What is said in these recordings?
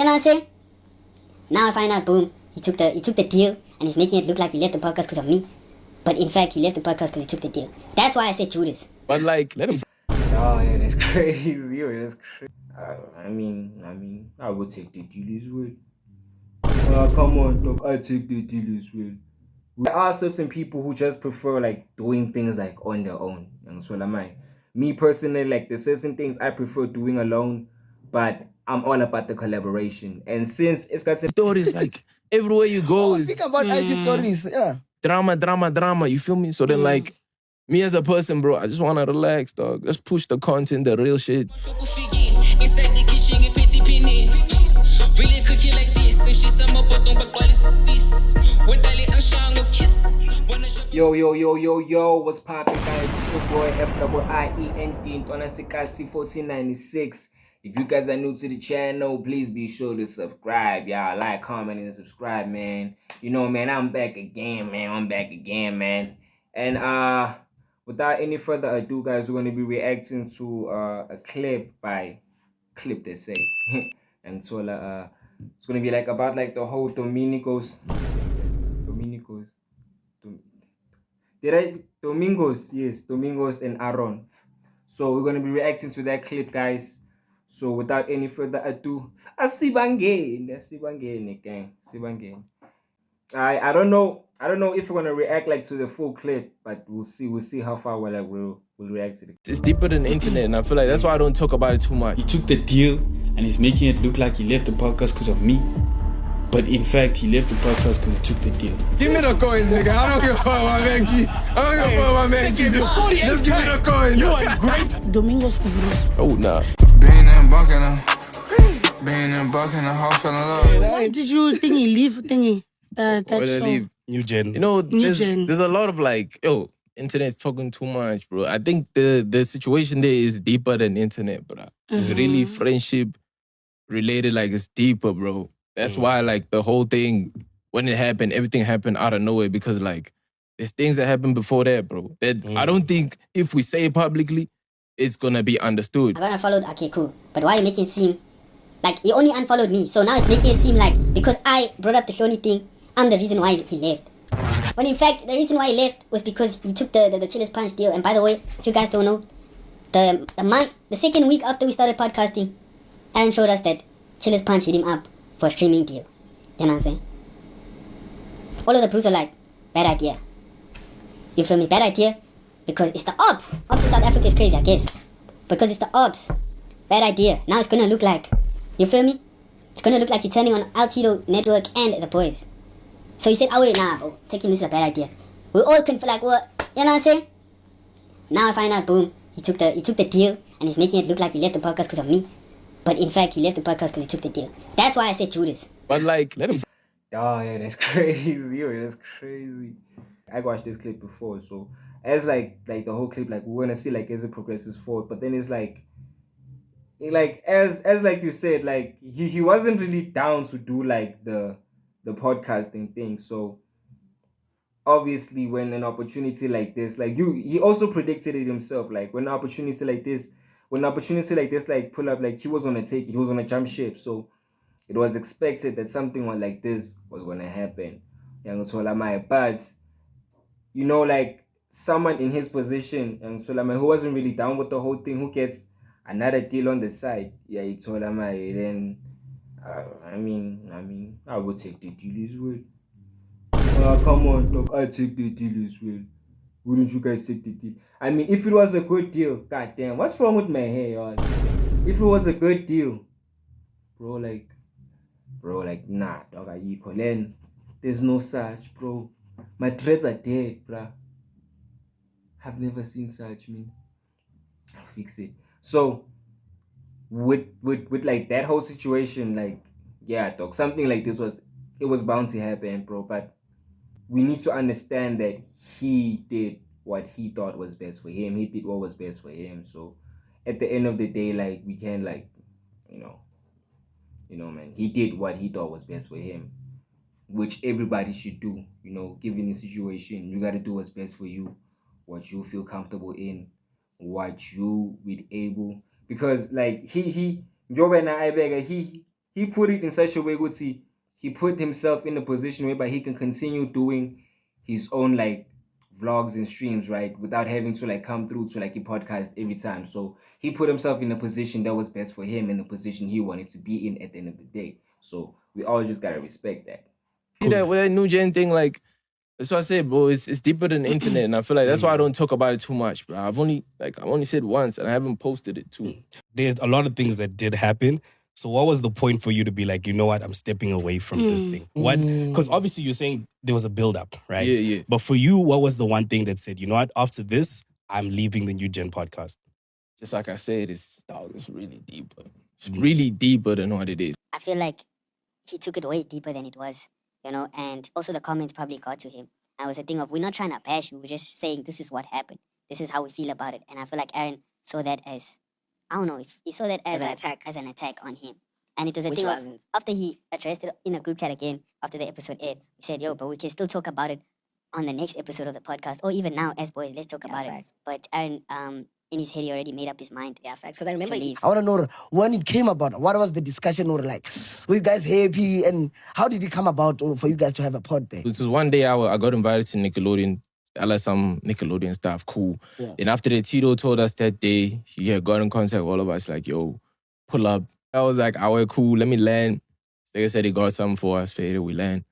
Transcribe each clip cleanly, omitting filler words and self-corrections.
You know what I'm saying? Now I find out, boom, he took the deal and he's making it look like he left the podcast because of me. But in fact, he left the podcast because he took the deal. That's why I said Judas. But like, let him. Oh yeah, that's crazy. Yo, that's crazy. I mean, I would take the deal as well. Come on, dog. I take the deal as well. There are certain people who just prefer like doing things like on their own. And so am I. Me personally, like there's certain things I prefer doing alone, but I'm all about the collaboration. And since it's got some Stories like everywhere you go is think about IG stories. Yeah. drama. You feel me? So then like me as a person, bro, I just wanna relax, dog. Let's push the content, the real shit. Inside the kitchen, a petit pini. Really cooking like this, and she's a mopotong but quality sis. When Dali and Shango kiss. Yo, what's poppin', guys? It's your boy FIIENT Tonasicasi 1496. If you guys are new to the channel, please be sure to subscribe. Y'all like, comment, and subscribe, man. You know, man, I'm back again, man. And without any further ado, guys, we're gonna be reacting to a clip they say. And so it's gonna be like about like the whole Domingos. Yes, Domingos and Aaron. So we're gonna be reacting to that clip, guys. So without any further ado, asibangeni gang. I don't know if we're gonna react like to the full clip, but we'll see how far we'll react to it. It's deeper than the internet, and I feel like that's why I don't talk about it too much. He took the deal and he's making it look like he left the podcast because of me. But in fact, he left the podcast because he took the deal. Give me the coins, nigga. I don't give a fuck about man G. I don't give a fuck about man G. Just give me the coins. You are great. Domingos. Oh, nah. Being in Bucking a house fell in love. Why did you leave that show? Leave. New gen. You know, there's a lot of like, internet's talking too much, bro. I think the situation there is deeper than internet, bro. It's really friendship related, like it's deeper, bro. That's why like the whole thing, when it happened, everything happened out of nowhere because like there's things that happened before that, bro. That I don't think if we say it publicly, it's gonna be understood. I unfollowed, okay, cool. But why you making it seem like he only unfollowed me? So now it's making it seem like because I brought up the Shoni thing, I'm the reason why he left. When in fact, the reason why he left was because he took the Chillers Punch deal. And by the way, if you guys don't know, the second week after we started podcasting, Aaron showed us that Chillers Punch hit him up for a streaming deal. You know what I'm saying? All of the bros are like, bad idea. You feel me? Bad idea. Because it's the ops. Ops in South Africa is crazy, I guess. Because it's the ops. Bad idea. Now it's gonna look like, you feel me? It's gonna look like you're turning on Altito Network and the boys. So he said, oh wait, nah, bro, taking this is a bad idea. We all can feel like, what? You know what I'm saying? Now I find out, boom, he took the deal and he's making it look like he left the podcast because of me. But in fact, he left the podcast because he took the deal. That's why I said Judas. But like, let him. Oh yeah, that's crazy. Yo, that's crazy. I watched this clip before, so as like the whole clip, like we're gonna see like as it progresses forward. But then it's like as like you said, like he wasn't really down to do like the podcasting thing. So obviously when an opportunity like this, like he also predicted it himself. Like when an opportunity like this like pull up, like he was gonna take it, he was gonna jump ship. So it was expected that something like this was gonna happen. But you know, like someone in his position, and Solamai, who wasn't really down with the whole thing, who gets another deal on the side, yeah, he told him, then I mean, I would take the deal as well. Come on, dog, I take the deal as well. Wouldn't you guys take the deal? I mean, if it was a good deal, goddamn, what's wrong with my hair, y'all? If it was a good deal, bro, like, nah, dog, I equal. Then there's no such, bro. My dreads are dead, bruh. I've never seen such, man. I'll fix it. So with like that whole situation, like, yeah, dog, something like this was bound to happen, bro. But we need to understand that he did what he thought was best for him. He did what was best for him. So at the end of the day, like, we can, like, you know, man, he did what he thought was best for him, which everybody should do. You know, given the situation, you gotta do what's best for you, what you feel comfortable in, what you be able. Because like he Joe and I beg, he he put it in such a way that he put himself in a position whereby he can continue doing his own like vlogs and streams, right, without having to like come through to like a podcast every time. So he put himself in a position that was best for him and the position he wanted to be in at the end of the day. So we all just gotta respect that. See that with that new gen thing, like that's what I said, bro. It's deeper than the internet, and I feel like that's why I don't talk about it too much, bro. I've only said once, and I haven't posted it too. There's a lot of things that did happen. So what was the point for you to be like, you know what, I'm stepping away from this thing? What? Because obviously you're saying there was a build-up, right? Yeah. But for you, what was the one thing that said, you know what, after this, I'm leaving the New Gen podcast? Just like I said, it's really deeper. It's really deeper than what it is. I feel like he took it way deeper than it was, you know, and also the comments probably got to him. I was a thing of, we're not trying to bash you, we're just saying this is what happened. This is how we feel about it. And I feel like Aaron saw that as, I don't know, if he saw that as an attack on him. And it was a thing of, after he addressed it in the group chat again, after the episode aired, he said, yo, but we can still talk about it on the next episode of the podcast, or even now as boys, let's talk about it. But Aaron, in his head, he already made up his mind. Yeah, facts. Because I remember I want to know when it came about, what was the discussion, or like, were you guys happy, and how did it come about for you guys to have a pod there? It was one day I got invited to Nickelodeon. I like some Nickelodeon stuff, cool. Yeah. And after that, Tito told us that day, he had got in contact with all of us, like, yo, pull up. I was like, we're cool, let me land. Like I said, he got something for us, fair, we land.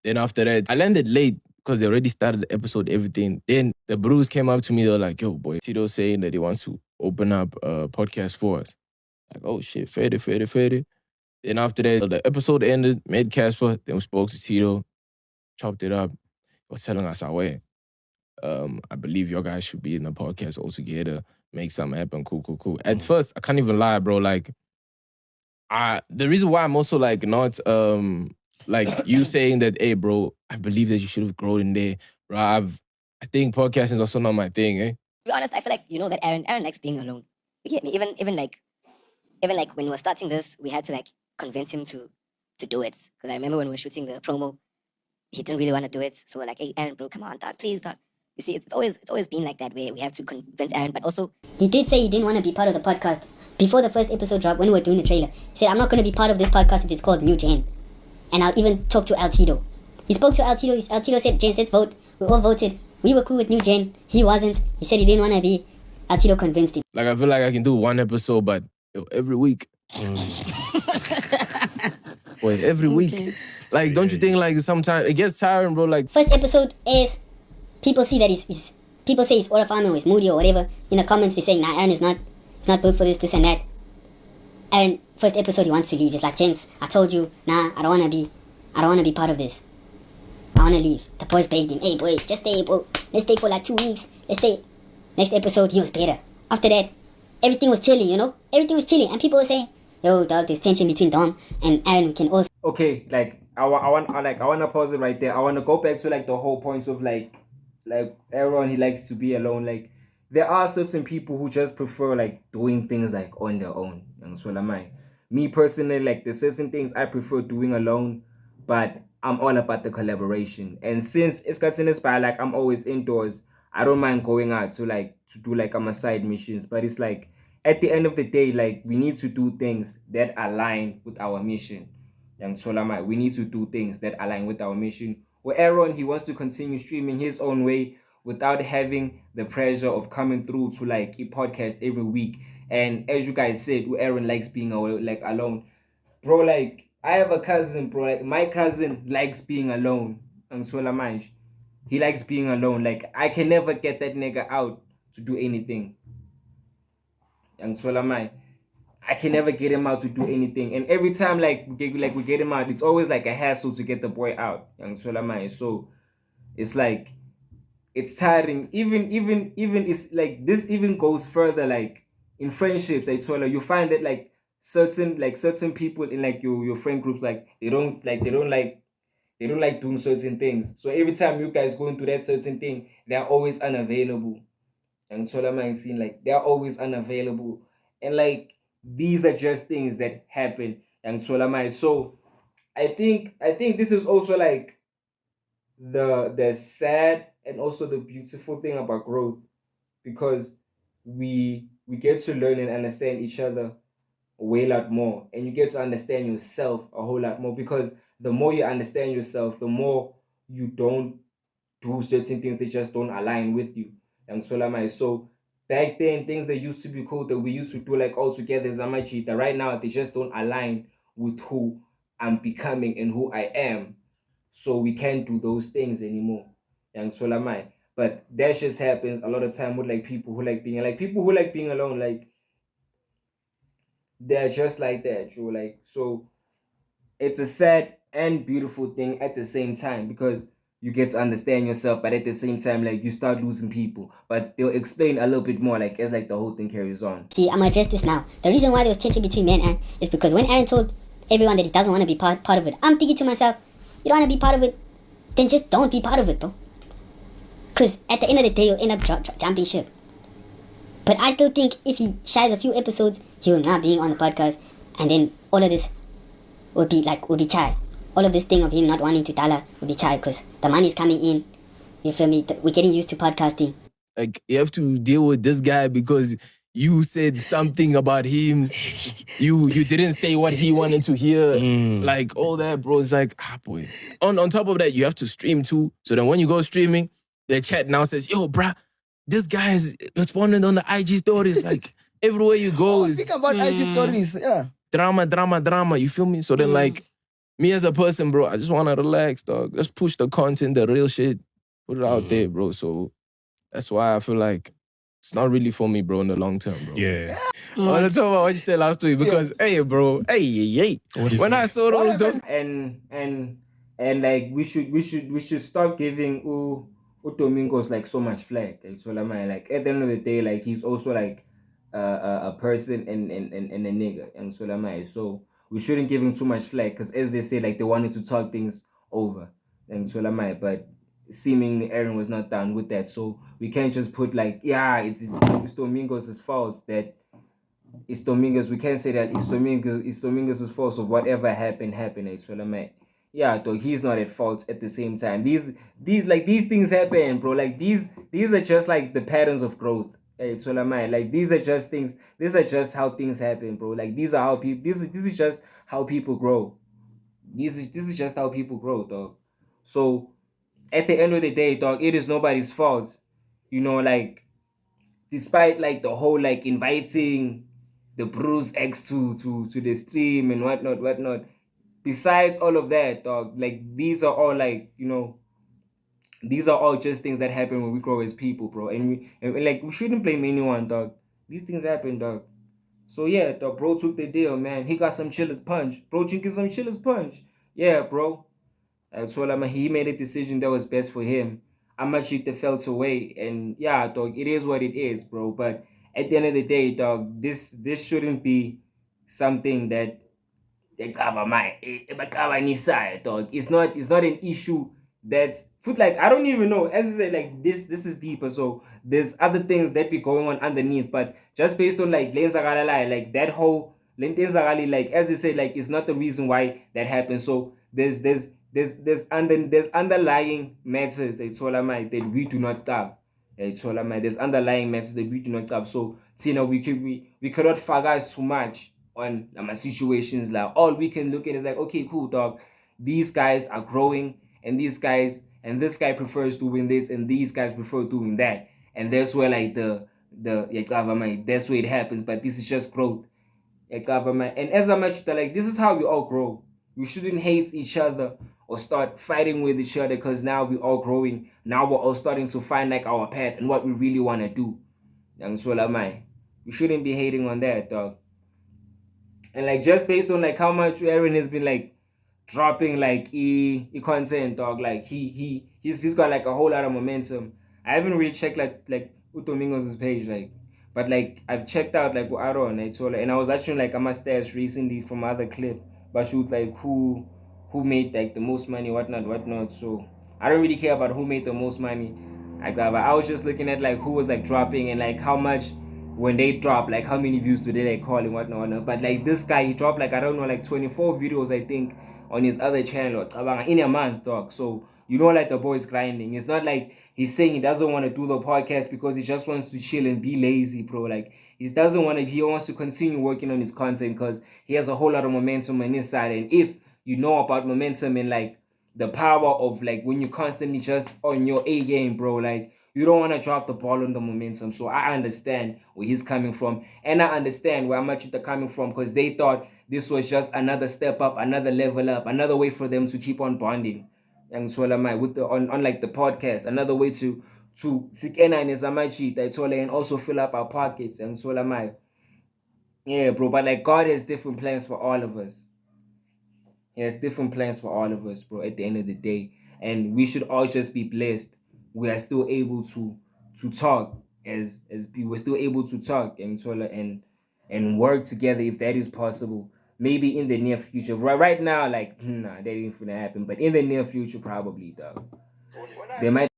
Then after that, I landed late because they already started the episode, everything. Then the bros came up to me, they were like, yo, boy, Tito's saying that he wants to open up a podcast for us. Like, oh shit, fair. Then after that, the episode ended, made Casper, then we spoke to Tito, chopped it up, was telling us our way. I believe your guys should be in the podcast all together, make something happen, cool. At first, I can't even lie, bro, like, the reason why I'm also like not, like you saying that, hey, bro, I believe that you should have grown in there, bro, I think podcasting is also not my thing, eh? To be honest, I feel like, you know, that Aaron likes being alone. You get me? Even like when we were starting this, we had to like convince him to do it. Because I remember when we were shooting the promo, he didn't really want to do it. So we're like, hey, Aaron, bro, come on, dog, please, dog. You see, it's always been like that way. We have to convince Aaron, but also he did say he didn't want to be part of the podcast before the first episode dropped. When we were doing the trailer, he said, I'm not going to be part of this podcast if it's called New Gen, and I'll even talk to Altito. He spoke to Altito. Altito said, Gen, let's vote. We all voted. We were cool with New Gen. He wasn't. He said he didn't want to be. Altito convinced him. Like, I feel like I can do one episode, but every week. Boy, every week. Like, don't you think like sometimes it gets tiring, bro? Like, first episode is, people see that he's people say he's aura farming or he's moody or whatever. In the comments they're saying, nah, Aaron is not built for this and that. Aaron, first episode he wants to leave. He's like, gents, I told you, nah, I don't wanna be part of this. I wanna leave. The boys begged him, hey boy, just stay, bro. Let's stay for like 2 weeks. Let's stay. Next episode he was better. After that, everything was chilling, you know? Everything was chilling. And people were saying, yo, dog, there's tension between Dom and Aaron. We can also. Okay, like I want to pause it right there. I want to go back to like the whole points of like Aaron, he likes to be alone. Like, there are certain people who just prefer like doing things like on their own. And so am I. Me personally, like there's certain things I prefer doing alone, but I'm all about the collaboration. And since it's got inspired, like I'm always indoors, I don't mind going out to do like side missions. But it's like at the end of the day, like we need to do things that align with our mission. And so am I. We need to do things that align with our mission. Where Aaron, he wants to continue streaming his own way without having the pressure of coming through to like a podcast every week. And as you guys said, Aaron likes being like alone. Bro, like I have a cousin, bro. Like my cousin likes being alone. And so am I. He likes being alone. Like I can never get that nigga out to do anything. And so am I. I can never get him out to do anything. And every time like we get him out, it's always like a hassle to get the boy out. So it's like it's tiring. Even it's like this even goes further, like in friendships. I told her, you find that like certain people in like your friend groups, like they don't like doing certain things. So every time you guys go into that certain thing, they're always unavailable. And so I'm saying like they're always unavailable. And like these are just things that happen. And so am I. So I think this is also like the sad and also the beautiful thing about growth, because we get to learn and understand each other way lot more, and you get to understand yourself a whole lot more, because the more you understand yourself, the more you don't do certain things that just don't align with you. And so back then, things that used to be cool that we used to do like all together as Amachita, right now they just don't align with who I'm becoming and who I am. So we can't do those things anymore. And but that just happens a lot of time with like people who like being alone, like they're just like that, Joe. Like, so it's a sad and beautiful thing at the same time, because you get to understand yourself, but at the same time, like, you start losing people. But they'll explain a little bit more, like, as like the whole thing carries on. See, I'm gonna address this now. The reason why there was tension between me and Aaron is because when Aaron told everyone that he doesn't want to be part of it, I'm thinking to myself, you don't want to be part of it, then just don't be part of it, bro. Because at the end of the day, you'll end up jumping ship. But I still think if he shares a few episodes, he will not be on the podcast, and then all of this will be chai. All of this thing of him not wanting to tala will be chai, because the money's coming in. You feel me? We're getting used to podcasting. Like, you have to deal with this guy because you said something about him. You didn't say what he wanted to hear. Like, all that, bro. It's like, boy. On top of that, you have to stream too. So then when you go streaming, the chat now says, yo, bruh, this guy is responding on the IG stories. Like, everywhere you go is... Think about IG stories, yeah. Drama, you feel me? So then, like, me as a person, bro, I just want to relax, dog. Let's push the content, the real shit. Put it out there, bro. So that's why I feel like it's not really for me, bro, in the long term, bro. Yeah. I want to talk about what you said last week because, hey, bro, hey. When I saw those... And like, we should stop giving Domingos like so much flack. So like, at the end of the day, like, he's also like a person and a nigga. And so we shouldn't give him too much flack, because as they say, like, they wanted to talk things over. And but seemingly Aaron was not down with that. So we can't just put like, yeah, it's Domingos' fault that it's Domingos. We can't say that it's Domingos' fault of whatever happened. Yeah, though he's not at fault at the same time. These things happen, bro. Like, these are just like the patterns of growth. Like, these are just things. These are just how things happen, bro. Like, these are how people. This is just how people grow. This is just how people grow, dog. So at the end of the day, dog, it is nobody's fault. You know, like, despite like the whole like inviting the Bruce X to the stream and whatnot. Besides all of that, dog, like, these are all like, you know, these are all just things that happen when we grow as people, bro. And we shouldn't blame anyone, dog. These things happen, dog. So yeah, dog, bro took the deal, man. He got some chillers punch. Bro drinking some chillers punch. Yeah, bro. So he made a decision that was best for him. Amachita felt away, and yeah, dog, it is what it is, bro. But at the end of the day, dog, this shouldn't be something that dog. It's not an issue that's like, I don't even know. As I said, like, this is deeper. So there's other things that be going on underneath, but just based on like like that whole like, as I said, like, it's not the reason why that happens. So there's underlying matters that we do not have. There's underlying matters that we do not have. So we cannot focus too much on situations. Like, all we can look at is like, okay, cool, dog, these guys are growing, and this guy prefers doing this, and these guys prefer doing that, and that's where like that's where it happens. But this is just growth, and as I mentioned, like, this is how we all grow. We shouldn't hate each other or start fighting with each other, because now we're all growing. Now we're all starting to find like our path and what we really want to do. We shouldn't be hating on that, dog. And like, just based on like how much Aaron has been like dropping like e content, dog, like he's got like a whole lot of momentum. I haven't really checked like Domingos' page, like, but like, I've checked out like Aaron, and I was actually like on my stats recently from other clip, but shoot, like, who made like the most money, whatnot. So I don't really care about who made the most money. I was just looking at like who was like dropping, and like how much when they drop, like how many views do they like call and whatnot. But like, this guy, he dropped like, I don't know, like 24 videos, I think, on his other channel in a month, dog. So you know, like, the boy's grinding. It's not like he's saying he doesn't want to do the podcast because he just wants to chill and be lazy, bro. Like he doesn't want to. He wants to continue working on his content because he has a whole lot of momentum on his side. And if you know about momentum and like the power of like when you're constantly just on your A game, bro, like you don't want to drop the ball on the momentum. So I understand where he's coming from, and I understand where Machita coming from because they thought this was just another step up, another level up, another way for them to keep on bonding. And so am I with the on like the podcast, another way to sikena in Zamachita, and also fill up our pockets. And so am I. Yeah, bro. But like God has different plans for all of us. He has different plans for all of us, bro, at the end of the day. And we should all just be blessed. We are still able to talk as people. We're still able to talk and work together if that is possible. Maybe in the near future. Right now, like, nah, that ain't gonna happen. But in the near future, probably, dog. They might.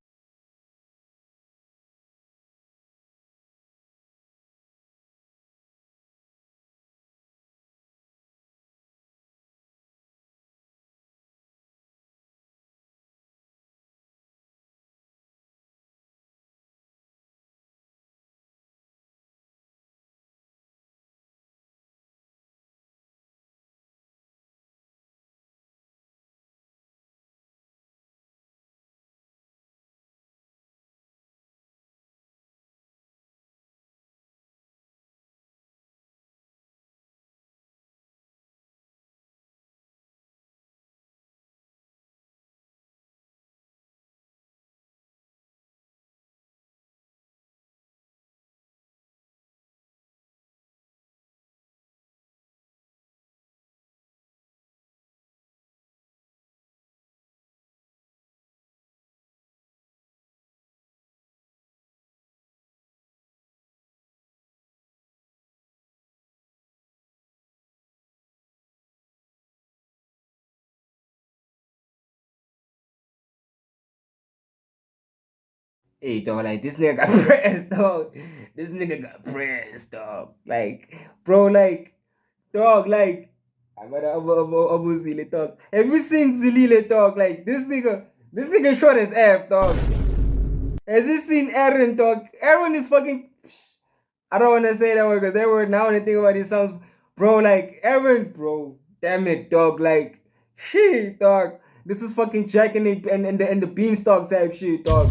Hey, dog, like this nigga got pressed, dog. This nigga got pressed, dog. Like, bro, like, dog, like, I'm gonna Zile talk. Have you seen Zilile talk? Like, this nigga short as F, dog. Has you seen Aaron talk? Aaron is fucking. I don't want to say that word because that word now when I think about it sounds, bro, like, Aaron, bro. Damn it, dog. Like, shit, dog. This is fucking Jack and the beanstalk type shit, dog.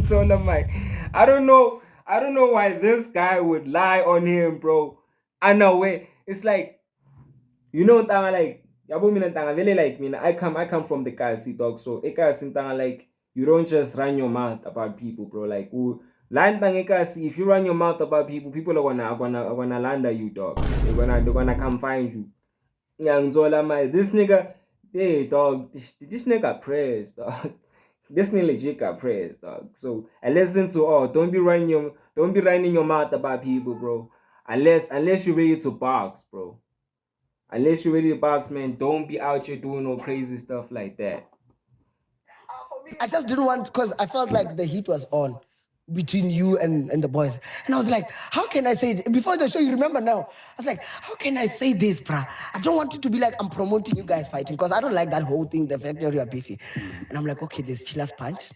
So I'm like, I don't know why this guy would lie on him, bro. I know way. It's like, you know, tanga like yabo mina tanga really like me. I come from the Kasi, dog. So Ekasi tanga like you don't just run your mouth about people, bro. Like land tanga Ekasi, if you run your mouth about people, people are gonna land at you, dog. They're gonna come find you. Yang Zola my this nigga, hey dog, this nigga prays, dog. This nigga legit got praise, dog. So I listen to all. Don't be running your mouth about people, bro. Unless you're ready to box, bro. Unless you're ready to box, man, don't be out here doing no crazy stuff like that. I just didn't want, because I felt like the heat was on between you and the boys. And I was like, how can I say it? Before the show, you remember now, I was like, how can I say this, bruh? I don't want it to be like I'm promoting you guys fighting, because I don't like that whole thing, the fact that you are beefy. And I'm like, okay, there's Chilla's Punch.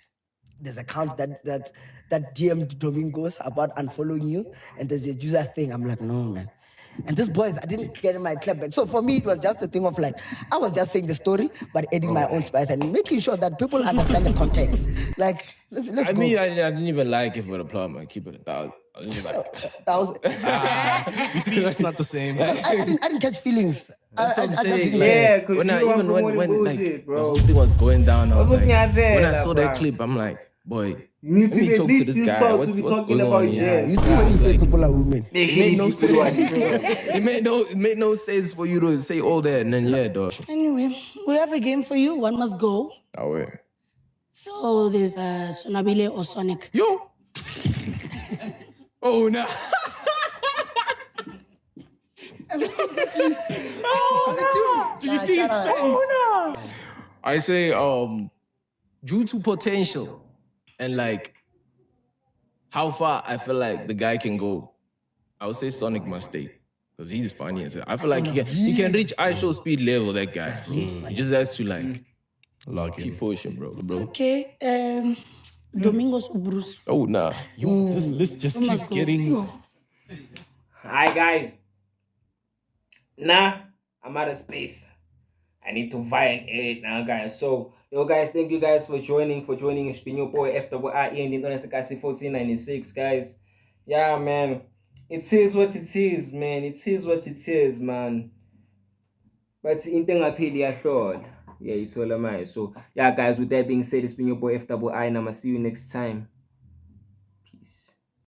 There's an account that DM'd Domingos about unfollowing you. And there's a user's thing. I'm like, no, man. And these boys, I didn't get my clap back. So for me, it was just a thing of like, I was just saying the story, but adding my own spice and making sure that people understand the context. Like, let's I go. mean, I didn't even like it for the plot, man. Keep it 1,000. I didn't even like it. 1,000. You see, it's not the same. I didn't catch feelings. I just didn't. Yeah, because when like bullshit, the bro. whole thing was going down, I was like, looking at that, when I saw bro. that clip, I'm like, boy, You need let me to talk to this guy. What's going on Yeah, here? you see when you say people are women. It made no sense. It made no sense for you to say all that, and then yeah, dog. Anyway, we have a game for you. One must go. Oh wait. So there's Sonwabile or Sonic. Yo. Oh no. Did you see his face? Oh no. I say due to potential and like how far I feel like the guy can go, I would say Sonic must stay. Because he's funny as hell. I feel like he can reach ISO speed level, that guy. He just has to like Log in. keep pushing, bro. Okay. Domingos or Bruce. Oh nah. This list just You keeps must go. getting. Hi guys. Nah, I'm out of space. I need to find it now, guys. So, yo, guys, thank you guys for joining. It's been your boy FWIE and Indonesia 1496, guys. Yeah, man. It is what it is, man. It is what it is, man. But into ngapheli yahlolwa. Yeah, it's all am I. So, yeah, guys, with that being said, it's been your boy FWI, and I'ma see you next time.